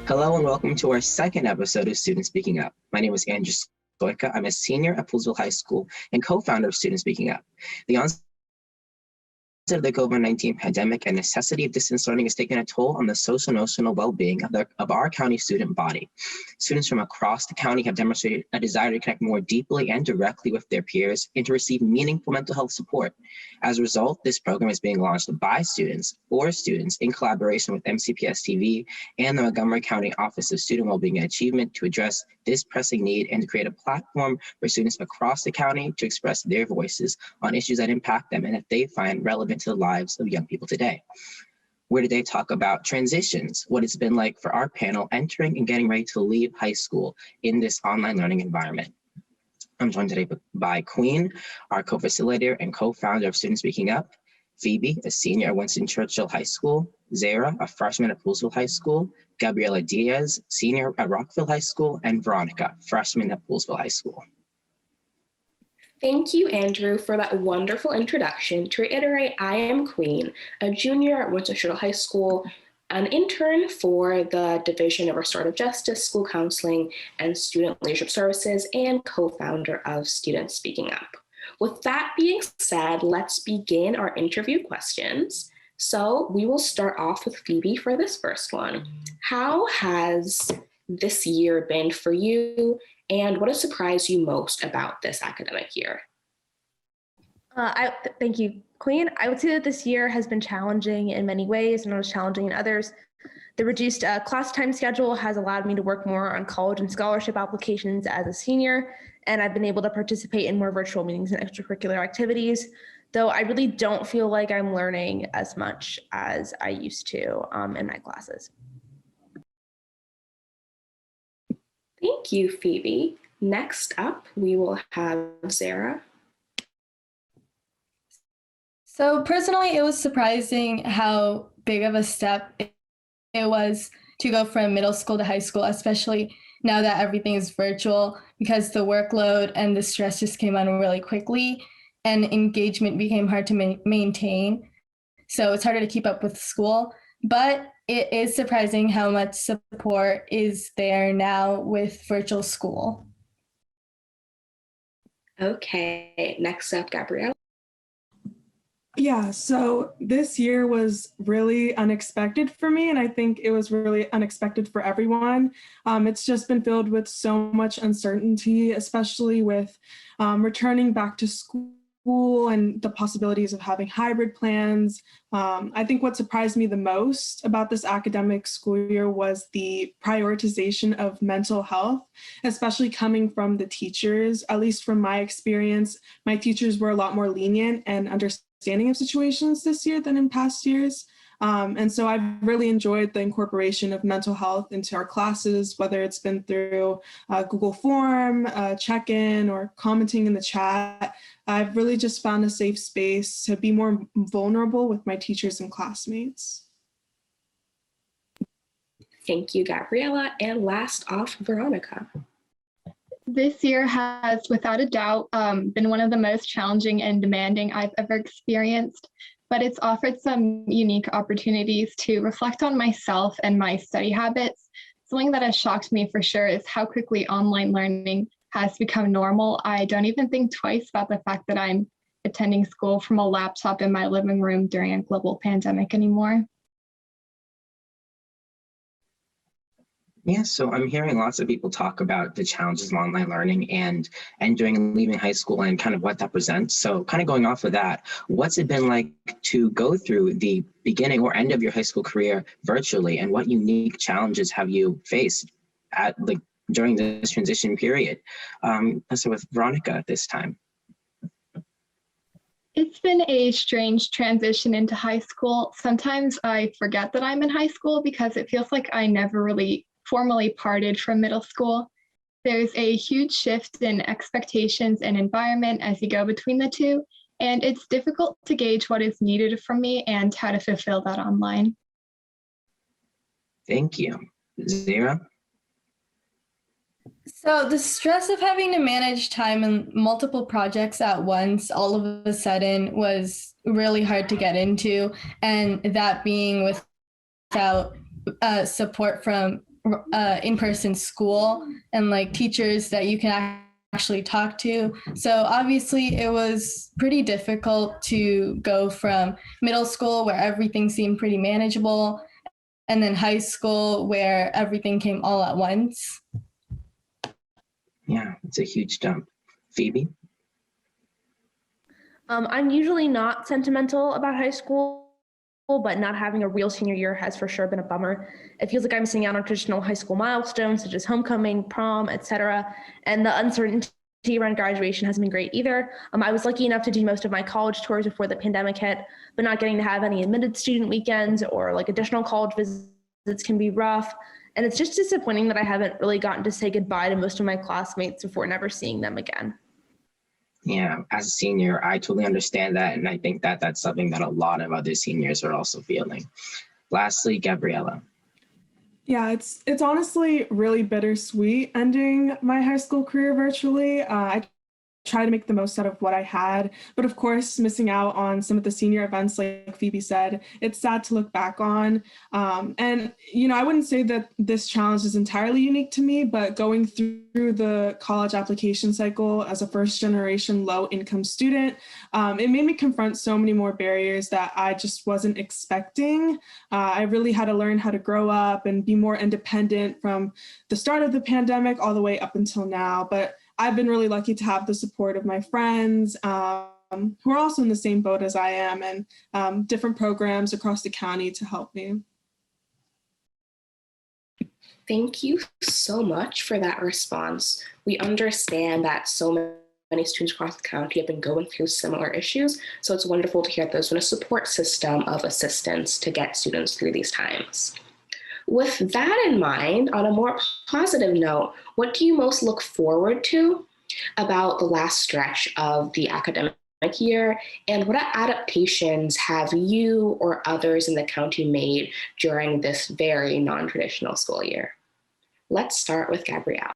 Hello and welcome to our second episode of Student Speaking Up. My name is Andrew Stoika. I'm a senior at POOLSVILLE High School and co-founder of Student Speaking Up. The onset of the COVID-19 pandemic and necessity of distance learning has taken a toll on the social and emotional well-being of our county student body. Students from across the county have demonstrated a desire to connect more deeply and directly with their peers and to receive meaningful mental health support. As a result, this program is being launched by students for students in collaboration with MCPS TV and the Montgomery County Office of Student Wellbeing and Achievement to address this pressing need and to create a platform for students across the county to express their voices on issues that impact them and that they find relevant to the lives of young people today. We're today talk about transitions, what it's been like for our panel entering and getting ready to leave high school in this online learning environment. I'm joined today by Queen, our co-facilitator and co-founder of Student Speaking Up, Phoebe, a senior at Winston Churchill High School, Zara, a freshman at POOLSVILLE High School, Gabriella Diaz, senior at ROCKVILLE High School, and Veronica, freshman at POOLSVILLE High School. Thank you, Andrew, for that wonderful introduction. To reiterate, I am Queen, a junior at Winston Churchill High School, an intern for the Division of Restorative Justice, School Counseling, and Student Leadership Services, and co-founder of Student Speaking Up. With that being said, let's begin our interview questions. So we will start off with Phoebe for this first one. How has this year been for you, and what has surprised you most about this academic year? Thank you, Queen. I would say that this year has been challenging in many ways and not as challenging in others. The reduced class time schedule has allowed me to work more on college and scholarship applications as a senior, and I've been able to participate in more virtual meetings and extracurricular activities, though I really don't feel like I'm learning as much as I used to in my classes. Thank you, Phoebe. Next up, we will have Zara. So personally, it was surprising how big of a step it was to go from middle school to high school, especially now that everything is virtual, because the workload and the stress just came on really quickly and engagement became hard to maintain. So it's harder to keep up with school, but it is surprising how much support is there now with virtual school. Okay, next up, Gabrielle. Yeah, so this year was really unexpected for me, and I think it was really unexpected for everyone. It's just been filled with so much uncertainty, especially with returning back to school and the possibilities of having hybrid plans. I think what surprised me the most about this academic school year was the prioritization of mental health, especially coming from the teachers. At least from my experience, my teachers were a lot more lenient and understanding of situations this year than in past years. And so I've really enjoyed the incorporation of mental health into our classes, whether it's been through Google Form, check-in, or commenting in the chat. I've really just found a safe space to be more vulnerable with my teachers and classmates. Thank you, Gabriella. And last off, Veronica. This year has, without a doubt, been one of the most challenging and demanding I've ever experienced, but it's offered some unique opportunities to reflect on myself and my study habits. Something that has shocked me for sure is how quickly online learning has become normal. I don't even think twice about the fact that I'm attending school from a laptop in my living room during a global pandemic anymore. Yeah, so I'm hearing lots of people talk about the challenges of online learning and entering and leaving high school and kind of what that presents. So kind of going off of that, what's it been like to go through the beginning or end of your high school career virtually, and what unique challenges have you faced during this transition period? Let's start with Veronica at this time. It's been a strange transition into high school. Sometimes I forget that I'm in high school because it feels like I never really formally parted from middle school. There's a huge shift in expectations and environment as you go between the two, and it's difficult to gauge what is needed from me and how to fulfill that online. Thank you. Zara? So the stress of having to manage time and multiple projects at once all of a sudden was really hard to get into, and that being without support from in-person school and like teachers that you can actually talk to. So obviously it was pretty difficult to go from middle school where everything seemed pretty manageable and then high school where everything came all at once. Yeah, it's a huge jump. Phoebe? I'm usually not sentimental about high school, but not having a real senior year has for sure been a bummer. It feels like I'm missing out on traditional high school milestones such as homecoming, prom, etc. And the uncertainty around graduation hasn't been great either. I was lucky enough to do most of my college tours before the pandemic hit, but not getting to have any admitted student weekends or like additional college visits can be rough. And it's just disappointing that I haven't really gotten to say goodbye to most of my classmates before never seeing them again. Yeah, as a senior, I totally understand that. And I think that that's something that a lot of other seniors are also feeling. Lastly, Gabriella. Yeah, it's honestly really bittersweet ending my high school career virtually. I try to make the most out of what I had, but of course, missing out on some of the senior events, like Phoebe said, it's sad to look back on. And, you know, I wouldn't say that this challenge is entirely unique to me, but going through the college application cycle as a first generation low income student, it made me confront so many more barriers that I just wasn't expecting. I really had to learn how to grow up and be more independent from the start of the pandemic all the way up until now. But I've been really lucky to have the support of my friends who are also in the same boat as I am, and different programs across the county to help me. Thank you so much for that response. We understand that so many students across the county have been going through similar issues, so it's wonderful to hear that there's been a support system of assistance to get students through these times. With that in mind, on a more positive note, what do you most look forward to about the last stretch of the academic year, and what adaptations have you or others in the county made during this very non-traditional school year? Let's start with Gabrielle.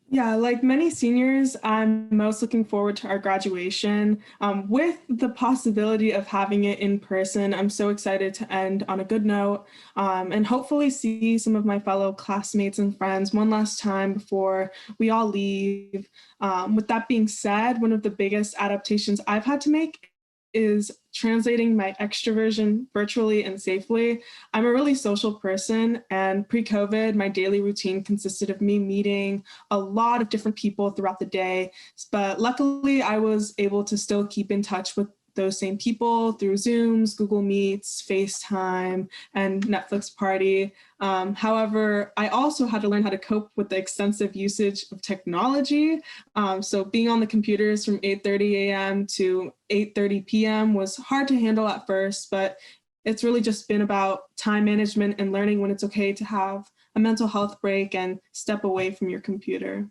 Yeah, like many seniors, I'm most looking forward to our graduation. With the possibility of having it in person, I'm so excited to end on a good note and hopefully see some of my fellow classmates and friends one last time before we all leave. With that being said, one of the biggest adaptations I've had to make is translating my extroversion virtually and safely. I'm a really social person, and pre-COVID, my daily routine consisted of me meeting a lot of different people throughout the day. But luckily, I was able to still keep in touch with those same people through Zooms, Google Meets, FaceTime, and Netflix Party. However, I also had to learn how to cope with the extensive usage of technology. So being on the computers from 8:30 a.m. to 8:30 p.m. was hard to handle at first, but it's really just been about time management and learning when it's okay to have a mental health break and step away from your computer.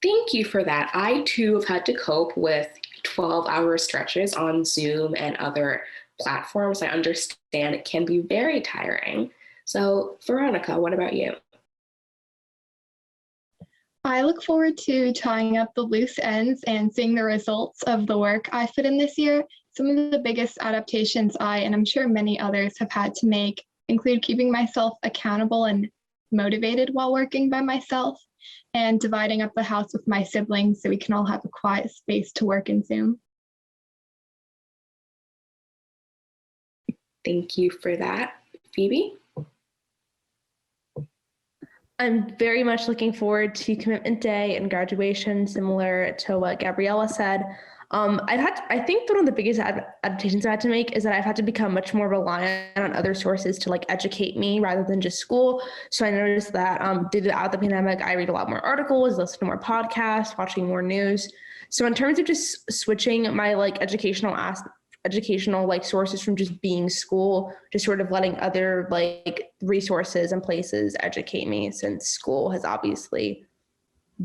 Thank you for that. I too have had to cope with 12-hour stretches on Zoom and other platforms. I understand it can be very tiring. So, Veronica, what about you? I look forward to tying up the loose ends and seeing the results of the work I put in this year. Some of the biggest adaptations I, and I'm sure many others, have had to make include keeping myself accountable and motivated while working by myself, and dividing up the house with my siblings so we can all have a quiet space to work in Zoom. Thank you for that. Phoebe? I'm very much looking forward to commitment day and graduation, similar to what Gabriella said. I think one of the biggest adaptations I had to make is that I've had to become much more reliant on other sources to like educate me rather than just school. So I noticed that throughout the pandemic, I read a lot more articles, listen to more podcasts, watching more news. So in terms of just switching my like educational like sources from just being school, just sort of letting other like resources and places educate me, since school has obviously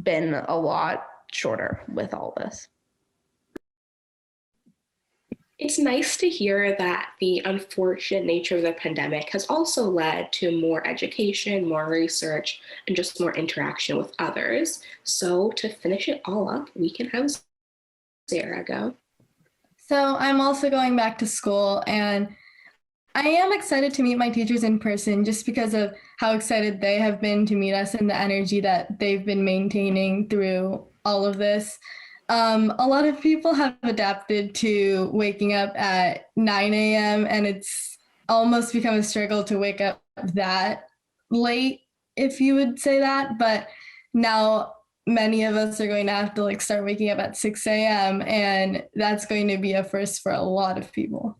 been a lot shorter with all this. It's nice to hear that the unfortunate nature of the pandemic has also led to more education, more research, and just more interaction with others. So to finish it all up, we can have Sarah go. So I'm also going back to school, and I am excited to meet my teachers in person just because of how excited they have been to meet us and the energy that they've been maintaining through all of this. A lot of people have adapted to waking up at 9 a.m. and it's almost become a struggle to wake up that late, if you would say that. But now many of us are going to have to like start waking up at 6 a.m. and that's going to be a first for a lot of people.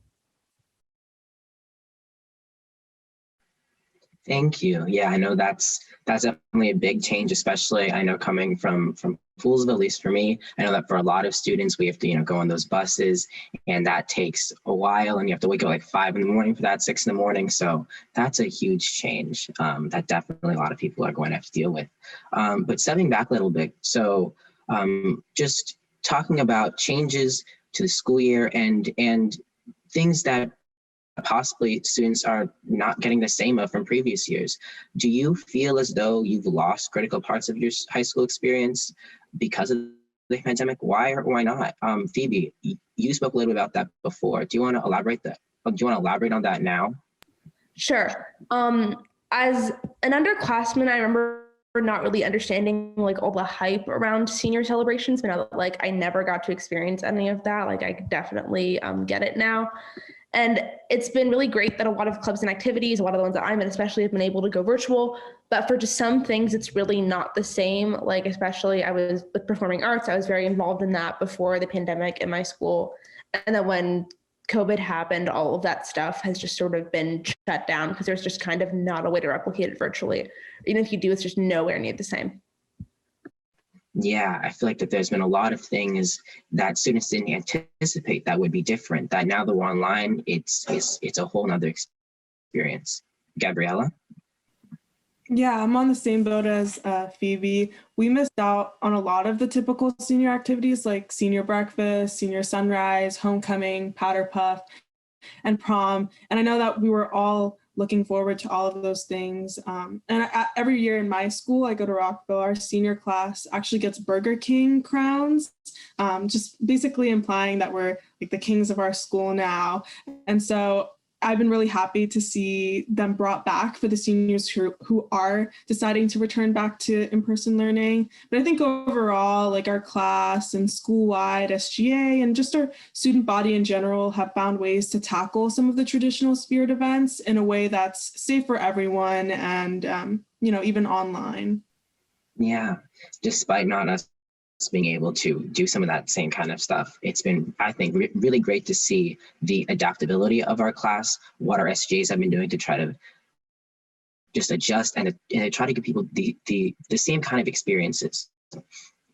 Thank you. Yeah, I know that's definitely a big change, especially I know coming from Poolsville, at least for me. I know that for a lot of students, we have to, go on those buses and that takes a while and you have to wake up like 5 in the morning for that, 6 in the morning. So that's a huge change that definitely a lot of people are going to have to deal with. But stepping back a little bit, so just talking about changes to the school year and things that possibly students are not getting the same of from previous years. Do you feel as though you've lost critical parts of your high school experience because of the pandemic? Why or why not? Phoebe, you spoke a little bit about that before. Do you want to elaborate on that now? Sure. As an underclassman, I remember not really understanding like all the hype around senior celebrations, but now that like I never got to experience any of that, like I definitely get it now. And it's been really great that a lot of clubs and activities, a lot of the ones that I'm in especially, have been able to go virtual. But for just some things, it's really not the same. Like especially I was with performing arts, I was very involved in that before the pandemic in my school. And then when COVID happened, all of that stuff has just sort of been shut down because there's just kind of not a way to replicate it virtually. Even if you do, it's just nowhere near the same. Yeah, I feel like that there's been a lot of things that students didn't anticipate that would be different, that now that we're online, it's a whole nother experience. Gabriella? Yeah, I'm on the same boat as Phoebe. We missed out on a lot of the typical senior activities like senior breakfast, senior sunrise, homecoming, powder puff, and prom. And I know that we were all looking forward to all of those things. Every year in my school, I go to Rockville, our senior class actually gets Burger King crowns, just basically implying that we're like the kings of our school now. And so I've been really happy to see them brought back for the seniors who are deciding to return back to in-person learning. But I think overall, like our class and school-wide SGA and just our student body in general have found ways to tackle some of the traditional spirit events in a way that's safe for everyone and, even online. Yeah, despite not us being able to do some of that same kind of stuff. It's been, I think, really great to see the adaptability of our class, what our SJs have been doing to try to just adjust and try to give people the same kind of experiences.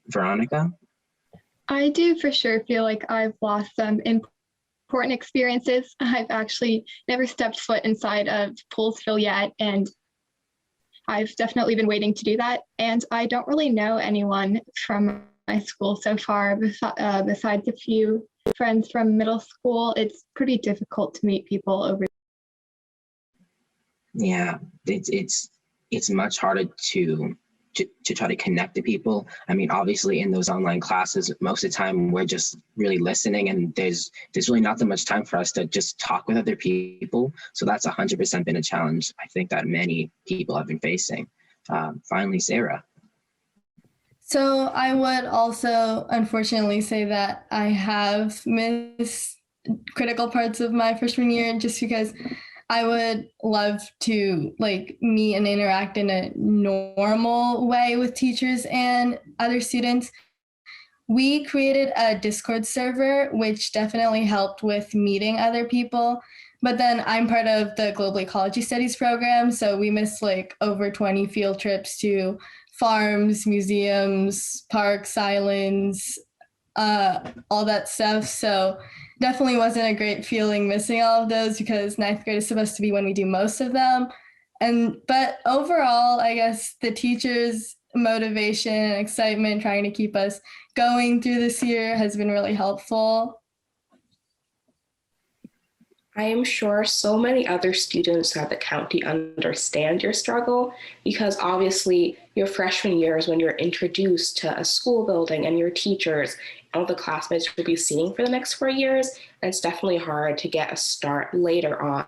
Veronica? I do for sure feel like I've lost some important experiences. I've actually never stepped foot inside of Poolsville yet, and I've definitely been waiting to do that. And I don't really know anyone from my school so far, besides a few friends from middle school. It's pretty difficult to meet people over. Yeah, it's much harder to try to connect to people. I mean, obviously in those online classes, most of the time we're just really listening and there's really not that much time for us to just talk with other people. So that's 100% been a challenge I think that many people have been facing. Finally, Sarah. So I would also unfortunately say that I have missed critical parts of my freshman year just because I would love to like meet and interact in a normal way with teachers and other students. We created a Discord server, which definitely helped with meeting other people. But then I'm part of the Global Ecology Studies program, so we missed like over 20 field trips to farms, museums, parks, islands, all that stuff. So definitely wasn't a great feeling missing all of those because ninth grade is supposed to be when we do most of them. But overall, I guess the teachers' motivation and excitement trying to keep us going through this year has been really helpful. I am sure so many other students at the county understand your struggle, because obviously your freshman year is when you're introduced to a school building and your teachers and all the classmates you'll be seeing for the next 4 years. And it's definitely hard to get a start later on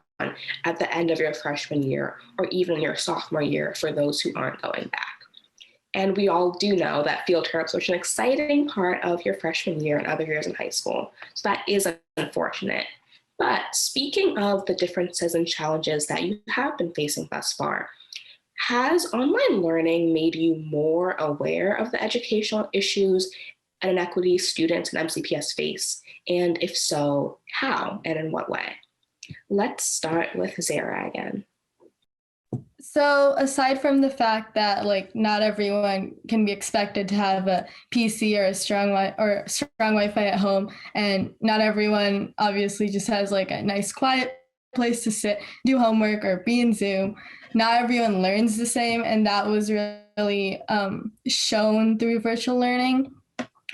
at the end of your freshman year or even your sophomore year for those who aren't going back. And we all do know that field trips are such an exciting part of your freshman year and other years in high school. So that is unfortunate. But speaking of the differences and challenges that you have been facing thus far, has online learning made you more aware of the educational issues and inequities students in MCPS face? And if so, how and in what way? Let's start with Zara again. So aside from the fact that not everyone can be expected to have a PC or strong Wi-Fi at home, and not everyone obviously just has a nice quiet place to sit, do homework, or be in Zoom. Not everyone learns the same, and that was really shown through virtual learning.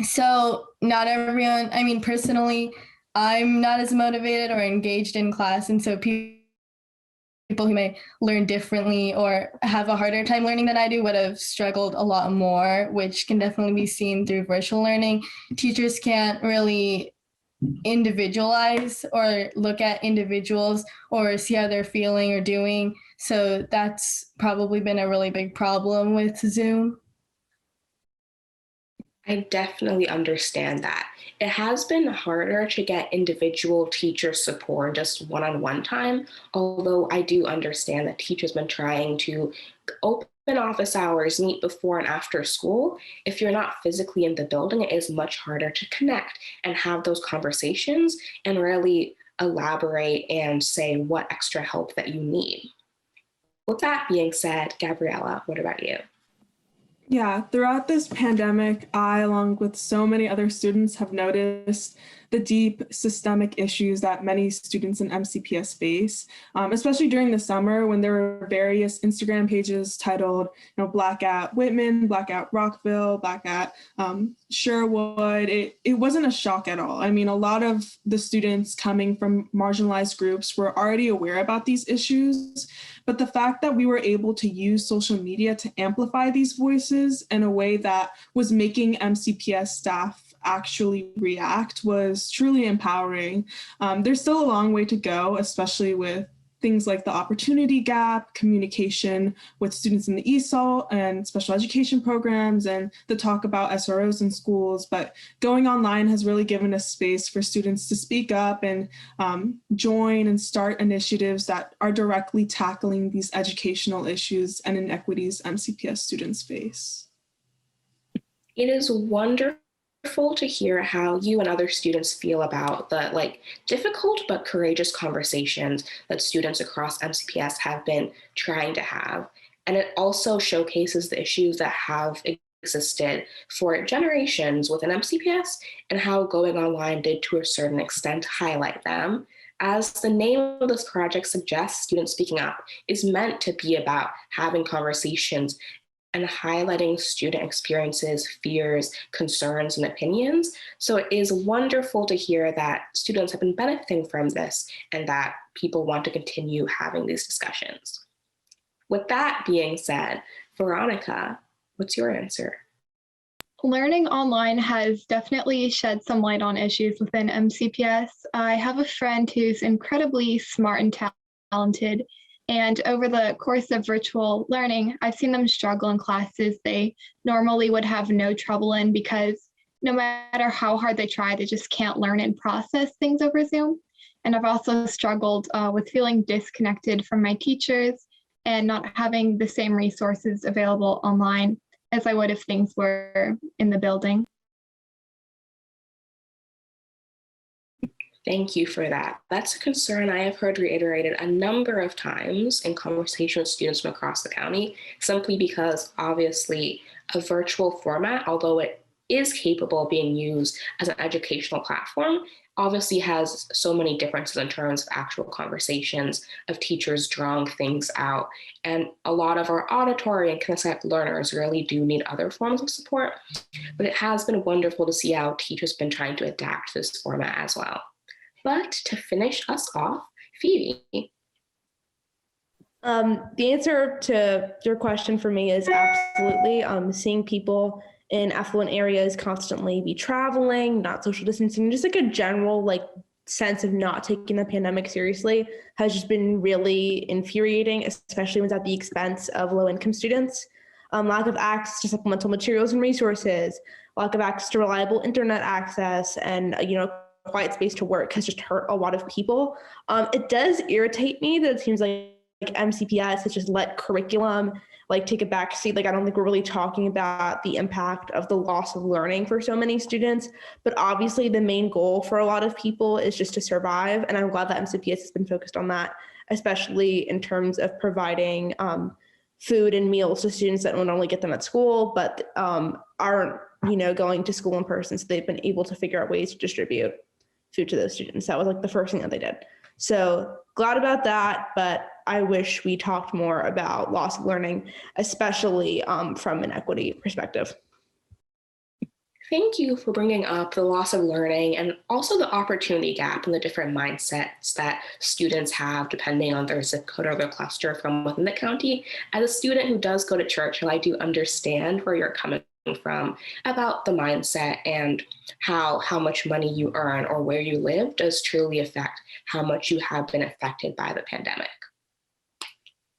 So not everyone, personally, I'm not as motivated or engaged in class, and so people who may learn differently or have a harder time learning than I do would have struggled a lot more, which can definitely be seen through virtual learning. Teachers can't really individualize or look at individuals or see how they're feeling or doing. So that's probably been a really big problem with Zoom. I definitely understand that. It has been harder to get individual teacher support, just one-on-one time, although I do understand that teachers have been trying to open office hours, meet before and after school. If you're not physically in the building, it is much harder to connect and have those conversations and really elaborate and say what extra help that you need. With that being said, Gabriella, what about you? Yeah, throughout this pandemic, I, along with so many other students, have noticed the deep systemic issues that many students in MCPS face, especially during the summer when there were various Instagram pages titled, Black at Whitman, Black at Rockville, Black at Sherwood. It wasn't a shock at all. A lot of the students coming from marginalized groups were already aware about these issues, but the fact that we were able to use social media to amplify these voices in a way that was making MCPS staff actually react was truly empowering. There's still a long way to go, especially with things like the opportunity gap, communication with students in the ESOL and special education programs, and the talk about SROs in schools. But going online has really given us space for students to speak up and join and start initiatives that are directly tackling these educational issues and inequities MCPS students face. It is wonderful to hear how you and other students feel about the difficult but courageous conversations that students across MCPS have been trying to have. And it also showcases the issues that have existed for generations within MCPS and how going online did to a certain extent highlight them. As the name of this project suggests, Students Speaking Up is meant to be about having conversations and highlighting student experiences, fears, concerns, and opinions. So it is wonderful to hear that students have been benefiting from this and that people want to continue having these discussions. With that being said, Veronica, what's your answer? Learning online has definitely shed some light on issues within MCPS. I have a friend who's incredibly smart and talented, and over the course of virtual learning, I've seen them struggle in classes they normally would have no trouble in, because no matter how hard they try, they just can't learn and process things over Zoom. And I've also struggled with feeling disconnected from my teachers and not having the same resources available online as I would if things were in the building. Thank you for that. That's a concern I have heard reiterated a number of times in conversation with students from across the county, simply because obviously a virtual format, although it is capable of being used as an educational platform, obviously has so many differences in terms of actual conversations, of teachers drawing things out. And a lot of our auditory and kinesthetic learners really do need other forms of support. But it has been wonderful to see how teachers have been trying to adapt to this format as well. But to finish us off, Phoebe. The answer to your question for me is absolutely. Seeing people in affluent areas constantly be traveling, not social distancing, just like a general sense of not taking the pandemic seriously has just been really infuriating, especially when it's at the expense of low-income students. Lack of access to supplemental materials and resources, lack of access to reliable internet access, and quiet space to work has just hurt a lot of people. It does irritate me that it seems like MCPS has just let curriculum take a back seat. I don't think we're really talking about the impact of the loss of learning for so many students, but obviously the main goal for a lot of people is just to survive. And I'm glad that MCPS has been focused on that, especially in terms of providing food and meals to students that don't only get them at school, but aren't going to school in person. So they've been able to figure out ways to distribute food to those students. That was the first thing that they did. So glad about that, but I wish we talked more about loss of learning, especially from an equity perspective. Thank you for bringing up the loss of learning and also the opportunity gap and the different mindsets that students have depending on their zip code or their cluster from within the county. As a student who does go to Churchill, I do understand where you're coming from about the mindset and how much money you earn or where you live does truly affect how much you have been affected by the pandemic.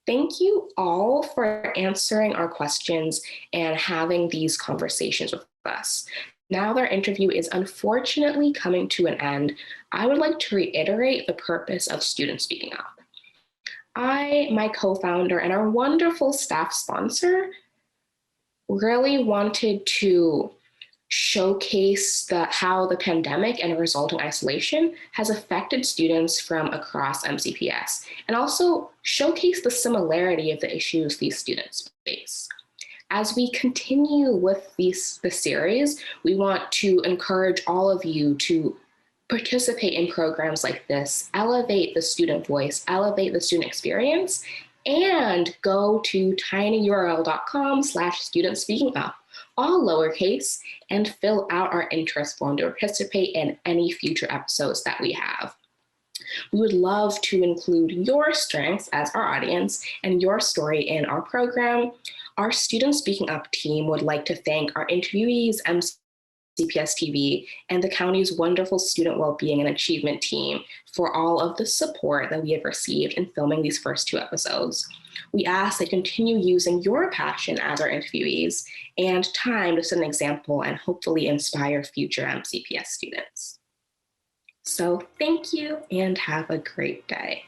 Thank you all for answering our questions and having these conversations with us. Now that our interview is unfortunately coming to an end, I would like to reiterate the purpose of Student Speaking Up. I, my co-founder, and our wonderful staff sponsor really wanted to showcase how the pandemic and resulting isolation has affected students from across MCPS, and also showcase the similarity of the issues these students face. As we continue with the series, we want to encourage all of you to participate in programs like this, elevate the student voice, elevate the student experience, and go to tinyurl.com/studentspeakingup, all lowercase, and fill out our interest form to participate in any future episodes that we have. We would love to include your strengths as our audience and your story in our program. Our Student Speaking Up team would like to thank our interviewees, MCPS TV, and the county's wonderful student well-being and achievement team for all of the support that we have received in filming these first 2 episodes. We ask that you continue using your passion as our interviewees and time to set an example and hopefully inspire future MCPS students. So thank you and have a great day.